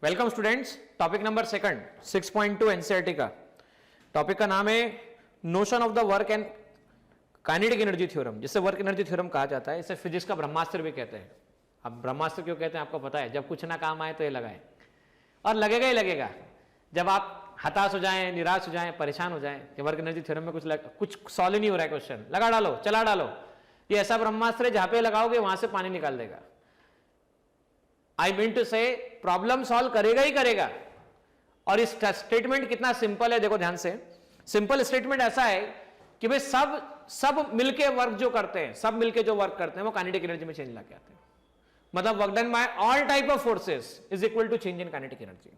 Welcome students, topic number second 6.2 NCERT का topic का नाम है notion of the work and kinetic energy theorem, जिसे वर्क एनर्जी थ्योरम कहा जाता है। इसे फिजिक्स का ब्रह्मास्त्र भी कहते हैं। अब ब्रह्मास्त्र क्यों कहते हैं आपको पता है? जब कुछ ना काम आए तो ये लगाए, और लगेगा ही लगेगा। जब आप हताश हो जाएं, निराश हो जाएं, परेशान हो जाएं कि वर्क एनर्जी थ्योरम में कुछ सॉल्व ही नहीं हो रहा है, क्वेश्चन लगा डालो, चला डालो, ये ऐसा ब्रह्मास्त्र है जहां पे लगाओगे वहां से पानी निकाल देगा। आई मीन टू से प्रॉब्लम सॉल्व करेगा ही करेगा। और इस स्टेटमेंट कितना सिंपल है, देखो ध्यान से। सिंपल स्टेटमेंट ऐसा है कि भाई सब मिलके वर्क जो करते हैं, सब मिलके जो वर्क करते हैं वो काइनेटिक एनर्जी में चेंज लाके आते हैं। मतलब work done by all type of forces is equal to change in kinetic energy.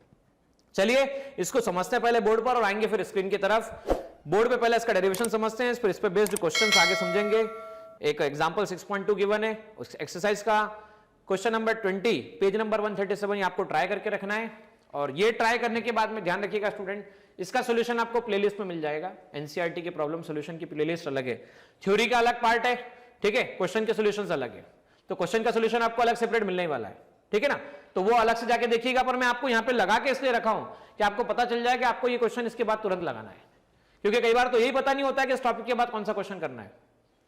चलिए इसको समझते हैं पहले बोर्ड पर और आएंगे फिर स्क्रीन की तरफ। बोर्ड पे पहले इसका डेरिवेशन समझते हैं, फिर इस पे बेस्ड क्वेश्चंस आगे समझेंगे। एक एग्जांपल 6.2 गिवन है उस एक्सरसाइज का, क्वेश्चन नंबर 20 पेज नंबर 137 ये आपको ट्राई करके रखना है। और ये ट्राई करने के बाद में ध्यान रखिएगा स्टूडेंट, इसका सॉल्यूशन आपको प्लेलिस्ट में मिल जाएगा। एनसीईआरटी के प्रॉब्लम सॉल्यूशन की प्लेलिस्ट अलग है, थ्योरी का अलग पार्ट है, ठीक है, क्वेश्चन के सॉल्यूशंस अलग है। तो क्वेश्चन का सॉल्यूशन आपको अलग सेपरेट मिलने वाला है, ठीक है ना। तो वो अलग से जाके देखिएगा, पर मैं आपको यहाँ पे लगा के इसलिए रखा हूं कि आपको पता चल जाए कि आपको ये क्वेश्चन इसके बाद तुरंत लगाना है। क्योंकि कई बार तो यही पता नहीं होता है कि इस टॉपिक के बाद कौन सा क्वेश्चन करना है,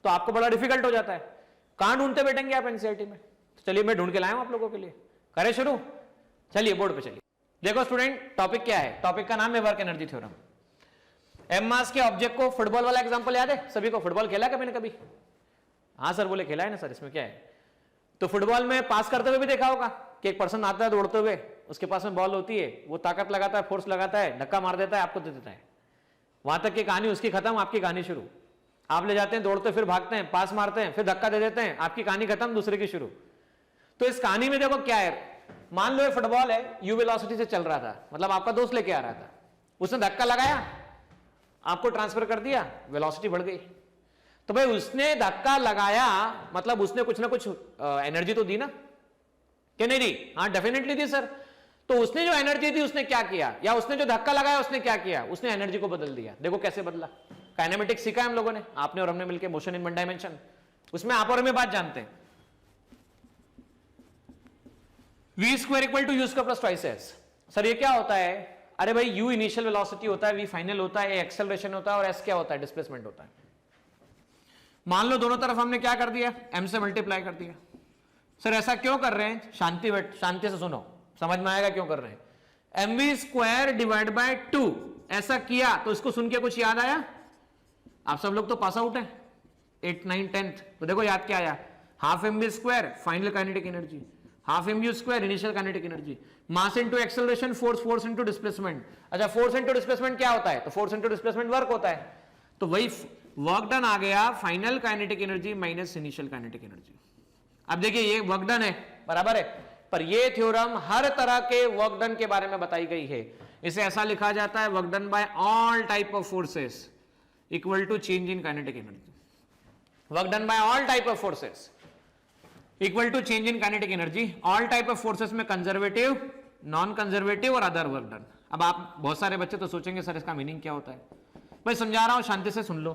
तो आपको बड़ा डिफिकल्ट हो जाता है। कहां ढूंढते बैठेंगे आप एनसीईआरटी में? चलिए मैं ढूंढ के लाया हूं आप लोगों के लिए। करें शुरू, चलिए बोर्ड पे चलिए। देखो स्टूडेंट, टॉपिक क्या है? टॉपिक का नाम है वर्क एनर्जी थ्योरम। एम मास के ऑब्जेक्ट को, फुटबॉल वाला एग्जांपल याद है सभी को? फुटबॉल खेला कभी ना कभी? हाँ सर बोले खेला है ना सर, इसमें क्या है? तो फुटबॉल में पास करते हुए भी देखा होगा कि एक पर्सन आता है दौड़ते हुए, उसके पास में बॉल होती है, वो ताकत लगाता है, फोर्स लगाता है, धक्का मार देता है, आपको दे देता है। वहां तक की कहानी उसकी खत्म, आपकी कहानी शुरू। आप ले जाते हैं दौड़ते, फिर भागते हैं, पास मारते हैं, फिर धक्का दे देते हैं, आपकी कहानी खत्म, दूसरे की शुरू। तो इस कहानी में देखो क्या है, मान लो ये फुटबॉल है, यू वेलोसिटी से चल रहा था, मतलब आपका दोस्त लेके आ रहा था, उसने धक्का लगाया, आपको ट्रांसफर कर दिया, वेलोसिटी बढ़ गई। तो भाई उसने धक्का लगाया मतलब उसने कुछ ना कुछ एनर्जी तो दी ना, क्या नहीं दी? हाँ डेफिनेटली दी सर। तो उसने जो एनर्जी दी उसने क्या किया, या उसने जो धक्का लगाया उसने क्या किया? उसने एनर्जी को बदल दिया। देखो कैसे बदला। काइनेमेटिक्स सीखा है हम लोगों ने, आपने और हमने मिलकर, मोशन इन वन डायमेंशन, उसमें आप और हमें बात जानते हैं। v square equal to u square plus twice s. Sir ये क्या होता है? अरे भाई u इनिशियल वेलोसिटी होता है, v फाइनल होता है, एक्सेलरेशन होता है, और s क्या होता है? डिस्प्लेसमेंट होता है। मान लो दोनों तरफ हमने क्या कर दिया, m से मल्टीप्लाई कर दिया। सर ऐसा क्यों कर रहे हैं? शांति से सुनो, समझ में आएगा क्यों कर रहे हैं। mv स्क्वायर डिवाइड बाय 2 ऐसा किया तो इसको सुन के कुछ याद आया? आप सब लोग तो पास आउट है 8, 9, 10th, तो देखो याद क्या आया? Half mv square final kinetic energy, half mv square initial kinetic energy, mass into acceleration, force into displacement. अच्छा फोर्स इनटू डिस्प्लेसमेंट क्या होता है? तो फोर्स इनटू डिस्प्लेसमेंट वर्क होता है। तो वही वर्क डन आ गया, final kinetic energy minus initial kinetic energy. अब देखिए ये वर्क डन है, बराबर है, पर ये थ्योरम हर तरह के वर्क डन के बारे में बताई गई है। इसे ऐसा लिखा जाता है, work done by all type of forces equal to change in kinetic energy. Work done by all type of forces equal to change in kinetic energy. All type of forces में कंजर्वेटिव, नॉन कंजर्वेटिव और other work done. अब आप बहुत सारे बच्चे तो सोचेंगे sir इसका मीनिंग क्या होता है? मैं समझा रहा हूं, शांति से सुन लो।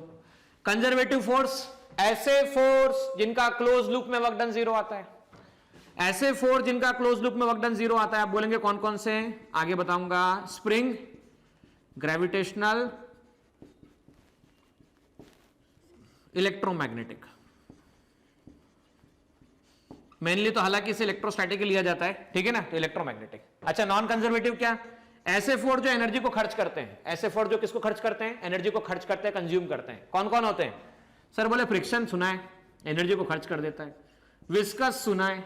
कंजर्वेटिव फोर्स ऐसे फोर्स जिनका क्लोज लूप में वर्क डन 0 आता है। ऐसे फोर्स जिनका क्लोज लूप में वर्क डन 0 आता है, आप बोलेंगे कौन कौन से हैं? आगे बताऊंगा। Spring, gravitational, electromagnetic. मेनली तो हालांकि इसे इलेक्ट्रोस्टैटिक लिया जाता है, ठीक है ना, तो इलेक्ट्रोमैग्नेटिक। अच्छा नॉन कंजर्वेटिव क्या? ऐसे फोर्स जो एनर्जी को खर्च करते हैं। ऐसे फोर्स जो किसको खर्च करते हैं? एनर्जी को खर्च करते हैं, कंज्यूम करते हैं। कौन कौन होते हैं? सर बोले फ्रिक्शन सुना है, एनर्जी को खर्च कर देता है। विस्कस सुना है,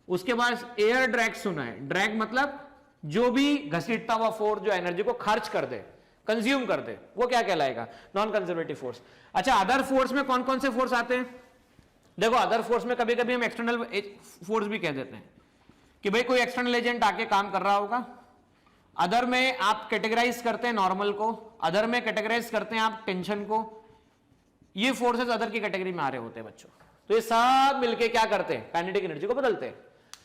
उसके बाद एयर ड्रैग सुना है। ड्रैग मतलब जो भी घसीटता हुआ फोर्स जो एनर्जी को खर्च कर दे, कंज्यूम कर दे, वो क्या कहलाएगा? Non conservative force. अच्छा अदर फोर्स में कौन कौन से फोर्स आते हैं? देखो अदर फोर्स में कभी कभी हम एक्सटर्नल फोर्स भी कह देते हैं कि भाई कोई एक्सटर्नल एजेंट आके काम कर रहा होगा। अदर में आप कैटेगराइज करते हैं नॉर्मल को, अदर में कैटेगराइज करते हैं आप टेंशन को। ये फोर्सेस अदर की कैटेगरी में आ रहे होते हैं बच्चों। तो ये सब मिलके क्या करते हैं? काइनेटिक एनर्जी को बदलते हैं।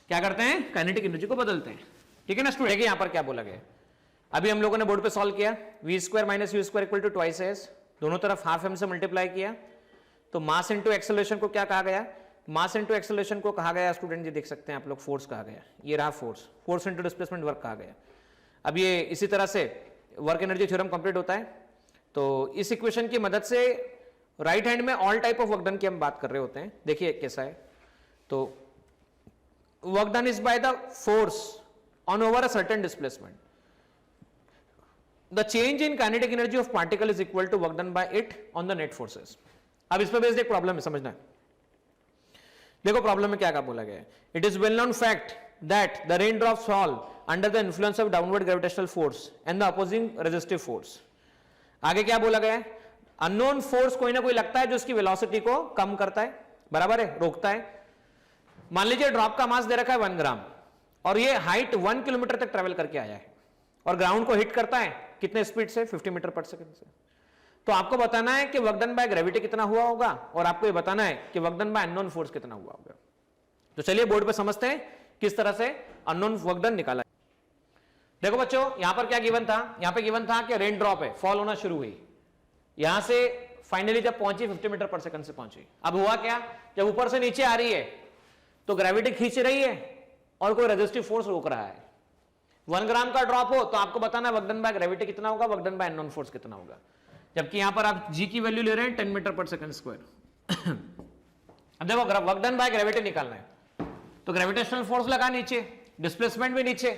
क्या करते हैं? काइनेटिक एनर्जी को बदलते हैं, ठीक है ना स्टूडेंट। देखिए यहां पर क्या बोला गया, अभी हम लोगों ने बोर्ड पे सॉल्व किया। v square minus u square equal to twice s, दोनों तरफ हाफ m से मल्टीप्लाई किया, तो मास इनटू एक्सेलरेशन को क्या कहा गया? मास इंटू एक्सेलरेशन को कहा गया स्टूडेंट जी, देख सकते हैं आप लोग, फोर्स कहा गया, ये रहा force, force into displacement work कहा गया। अब ये इसी तरह से वर्क एनर्जी थ्योरम कंप्लीट होता है। तो इस इक्वेशन की मदद से राइट हैंड में all type of work done की हम बात कर रहे होते हैं। देखिए कैसा है, तो work done is by the force on over a certain displacement, the change in kinetic energy of particle is equal to work done by it on the net forces. अब इस पर बेस्ड एक प्रॉब्लम है, समझना है। देखो problem में क्या क्या बोला गया है। It is well known fact that the rain drops fall under the influence of downward gravitational force and the opposing resistive force. आगे क्या बोला गया है, अननोन फोर्स कोई ना कोई लगता है जो उसकी वेलोसिटी को कम करता है, बराबर है, रोकता है। मान लीजिए ड्रॉप का मास दे रखा है 1 ग्राम और ये हाइट 1 किलोमीटर तक ट्रेवल करके आया है और ग्राउंड को हिट करता है कितने स्पीड से, 50 मीटर पर सेकंड से। तो आपको बताना है कि वर्क डन बाय ग्रेविटी कितना हुआ होगा और आपको ये बताना है कि work done bye unknown force कितना हुआ होगा। तो चलिए बोर्ड पे समझते हैं किस तरह से अननोन वर्क डन निकाला। देखो बच्चों, यहां पर क्या गिवन था, यहां पे गिवन था कि रेन ड्रॉप है, फॉल होना शुरू हुई, यहां से फाइनली जब पहुंची 50 मीटर पर सेकंड से पहुंची। अब हुआ क्या, जब ऊपर से नीचे आ रही है तो ग्रेविटी खींच रही है और कोई रेजिस्टिव फोर्स रोक रहा है। 1 ग्राम का ड्रॉप हो तो आपको बताना है वर्क डन बाय ग्रेविटी कितना होगा, work done bye unknown force कितना होगा। जबकि यहां पर आप जी की वैल्यू ले रहे हैं 10 मीटर पर सेकंड स्क्वायर। अब देखो वर्क डन बाय ग्रेविटी निकालना है तो ग्रेविटेशनल फोर्स लगा नीचे, डिस्प्लेसमेंट भी नीचे,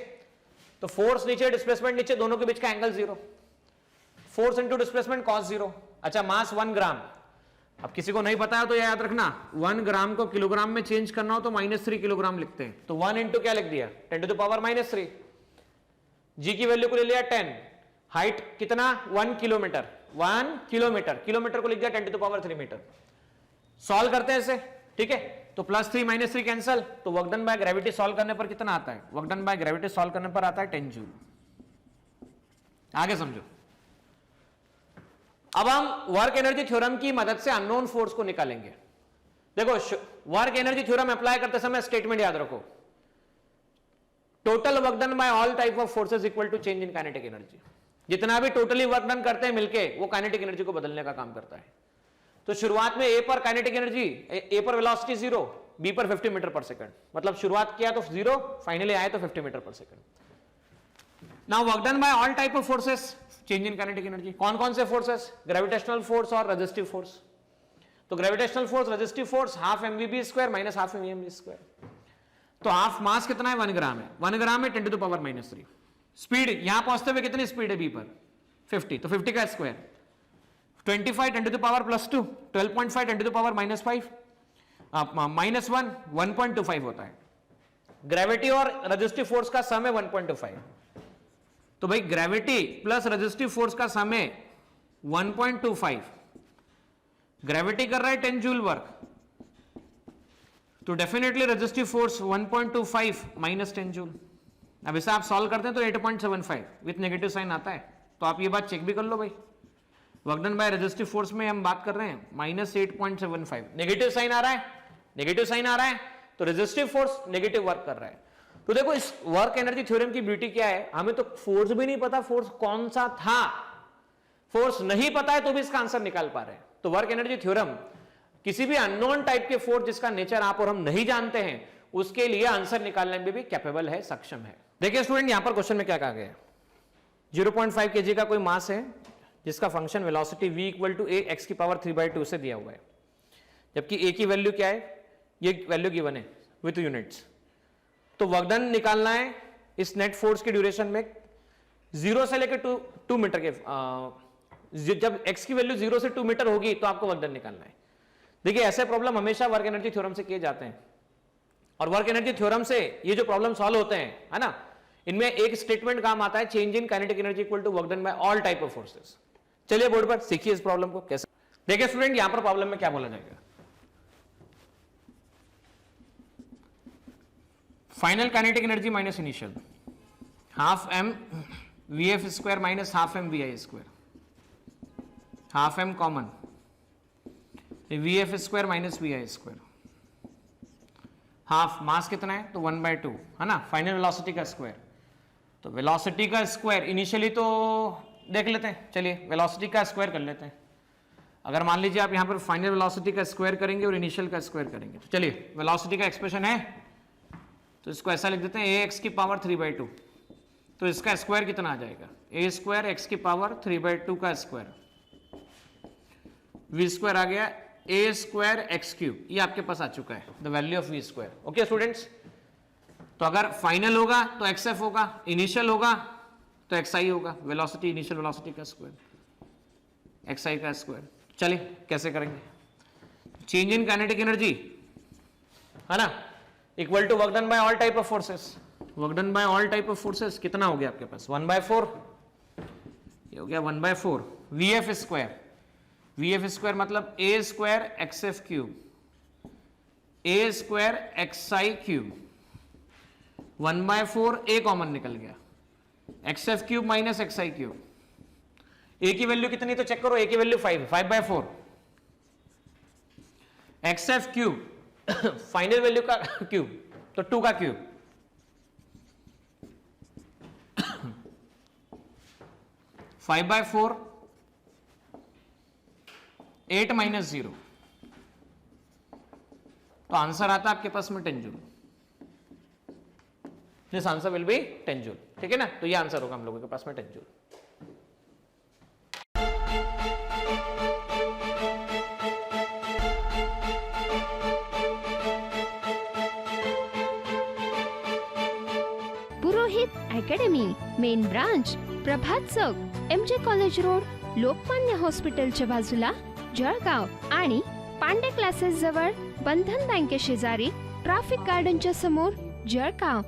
तो फोर्स नीचे डिस्प्लेसमेंट नीचे, दोनों के बीच का angle 0, force into displacement cos 0। अच्छा, मास 1 ग्राम, अब किसी को नहीं पता है तो याद रखना 1 ग्राम को किलोग्राम में चेंज करना हो तो -3 किलोग्राम लिखते हैं। तो 1 इंटू क्या लिख दिया, 10 टू द पावर -3। जी की वैल्यू को ले लिया 10, हाइट कितना 1 किलोमीटर, 1 किलोमीटर, किलोमीटर को लिख दिया 10 to the power 3 metre. Solve करते हैं इसे, ठीक है, तो +3 -3 कैंसल, तो work done by gravity solve करने पर कितना आता है, work done by gravity solve करने पर आता है 10 जूल। आगे समझो। अब हम वर्क एनर्जी थ्योरम की मदद से अननोन फोर्स को निकालेंगे। देखो वर्क एनर्जी थ्योरम अप्लाई करते समय स्टेटमेंट याद रखो, total work done by all type of forces equal to change in kinetic energy. जितना भी टोटली वर्क डन करते हैं मिलके वो काइनेटिक एनर्जी को बदलने का काम करता है। तो शुरुआत में ए पर काइनेटिक एनर्जी, ए पर वेलोसिटी 0, बी पर 50 मीटर पर सेकंड, मतलब शुरुआत किया तो 0, फाइनली आए तो 50 मीटर पर second. Now work done by all type of forces change in kinetic energy. कौन कौन से फोर्सेस, ग्रेविटेशनल फोर्स और रेजिस्टिव फोर्स। तो gravitational force, resistive force half mvb square minus half mv square. तो half मास कितना है 1 ग्राम है, 1 ग्राम है 10 टू द पावर -3। स्पीड यहां पहुंचते हुए कितनी स्पीड है बी पर 50, तो 50 का square 25 10 to the power +2, 12.5 10 to the power -5, -1 1.25 होता है। ग्रेविटी और रेजिस्टिव फोर्स का सम है 1.25, तो भाई ग्रेविटी प्लस रेजिस्टिव फोर्स का सम है 1.25। ग्रेविटी कर रहा है 10 जूल वर्क, तो definitely resistive force 1.25 minus 10 joule. अब इसे आप सॉल्व करते हैं तो 8.75 विथ नेगेटिव साइन आता है, तो आप ये बात चेक भी कर लो भाई। Work done bye resistive force में हम बात कर रहे हैं -8.75, नेगेटिव साइन आ रहा है, नेगेटिव साइन आ रहा है, तो रेजिस्टिव फोर्स नेगेटिव वर्क कर रहा है। तो देखो इस वर्क एनर्जी थ्योरम की ब्यूटी क्या है, हमें तो फोर्स भी नहीं पता फोर्स कौन सा था, फोर्स नहीं पता है तो भी इसका आंसर निकाल पा रहे हैं। तो वर्क एनर्जी थ्योरम किसी भी अननोन टाइप के फोर्स जिसका नेचर आप और हम नहीं जानते हैं उसके लिए आंसर निकालने में भी कैपेबल है, सक्षम है। देखिए स्टूडेंट, यहां पर क्वेश्चन में क्या कहा गया है, 0.5 kg का कोई मास है जिसका function velocity v equal to a x की पावर 3/2 से दिया हुआ है, जबकि a की वैल्यू क्या है, ये वैल्यू गिवन है विथ यूनिट्स। तो वर्क डन निकालना है इस नेट फोर्स की ड्यूरेशन में 0 से लेकर 2 मीटर के, जब x की वैल्यू 0 से 2 मीटर होगी तो आपको वर्क डन निकालना है। देखिए ऐसे प्रॉब्लम हमेशा वर्क एनर्जी थ्योरम से किए जाते हैं, और वर्क एनर्जी थ्योरम से ये जो प्रॉब्लम सॉल्व होते हैं, है ना, इनमें एक स्टेटमेंट काम आता है, change in kinetic energy equal to work done by all type of forces. चलिए बोर्ड पर सीखिए इस प्रॉब्लम को कैसे। देखिए स्टूडेंट, यहां पर प्रॉब्लम में क्या बोला जाएगा, final kinetic energy minus initial, half m vf square minus half m vi square, half m common, vf square minus vi square, half मास कितना है तो 1/2 है ना, फाइनल वेलोसिटी का स्क्वायर। तो वेलोसिटी का स्क्वायर इनिशियली तो देख लेते हैं, चलिए वेलोसिटी का स्क्वायर कर लेते हैं। अगर मान लीजिए आप यहाँ पर फाइनल वेलोसिटी का स्क्वायर करेंगे और इनिशियल का स्क्वायर करेंगे, तो चलिए वेलोसिटी का एक्सप्रेशन है, तो इसको ऐसा लिख देते हैं ax की पावर 3/2, तो इसका स्क्वायर कितना आ जाएगा, a स्क्वायर x की पावर 3/2 का स्क्वायर, v स्क्वायर आ गया a स्क्वायर x क्यूब, ये आपके पास आ चुका है the value of v square. Okay students, तो अगर फाइनल होगा तो xf होगा, इनिशियल होगा तो xi होगा, वेलोसिटी इनिशियल वेलोसिटी का स्क्वायर xi का स्क्वायर। चलिए कैसे करेंगे, चेंज इन काइनेटिक एनर्जी है ना, equal to work done by all type of forces, work done by all type of forces कितना हो गया आपके पास 1/4, ये हो गया 1/4 vf स्क्वायर, vf स्क्वायर मतलब a square xf cube, a square xi cube, 1/4 a common निकल गया, xf cube minus xi cube, a की वैल्यू कितनी तो चेक करो, a की value 5/4, xf cube final value का क्यूब तो 2 का क्यूब, 5/4 8 माइनस 0, तो आंसर आता है आपके पास में 10 joule, this answer will be 10 joule. ठीक है ना, तो ये आंसर होगा हम लोगों के पास में 10 जूल। पुरोहित अकॅडमी, मेन ब्रांच प्रभात चौक, MJ कॉलेज रोड, लोकमान्य हॉस्पिटलच्या बाजूला, जळगाव आणि पांडे क्लासेस जवळ, बंधन बँके शेजारी, ट्रॅफिक गार्डनच्या समोर, जळगाव।